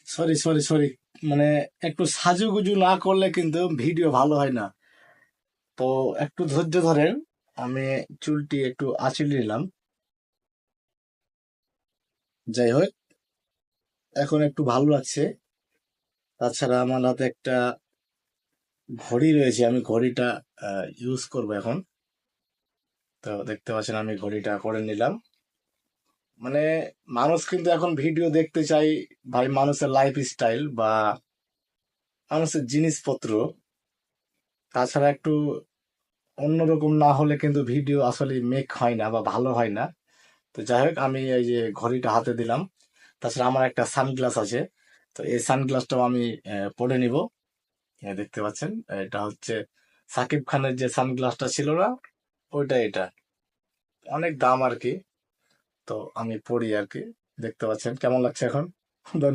Sorry sorry sorry, মানে একটু সাজুগুজু না করলে কিন্তু ভিডিও ভালো হয় না। তো একটু ধৈর্য ধরেন, আমি চুলটি একটু আঁচড়ে নিলাম। যাই হোক, এখন একটু ভালো লাগছে। তাছাড়া আমার হাতে একটা ঘড়ি রয়েছে, আমি ঘড়িটা ইউজ করব এখন। তো দেখতে পাচ্ছেন আমি ঘড়িটা করে নিলাম। মানে মানুষ কিন্তু এখন ভিডিও দেখতে চাই ভাই, মানুষের লাইফ স্টাইল বা মানুষের জিনিসপত্র। তাছাড়া একটু অন্যরকম না হলে কিন্তু ভিডিও আসলে মেক হয় না বা ভালো হয় না। তো যাই হোক, আমি এই যে ঘড়িটা হাতে দিলাম। তাছাড়া আমার একটা সানগ্লাস আছে, তো এই সানগ্লাসটাও আমি পরে নিব। দেখতে পাচ্ছেন, এটা হচ্ছে সাকিব খানের যে সানগ্লাসটা ছিল না, ওইটা এটা অনেক দাম আর কি। তো আমি পরি আর কি। দেখতে পাচ্ছেন কেমন লাগছে এখন। ধন্যবাদ।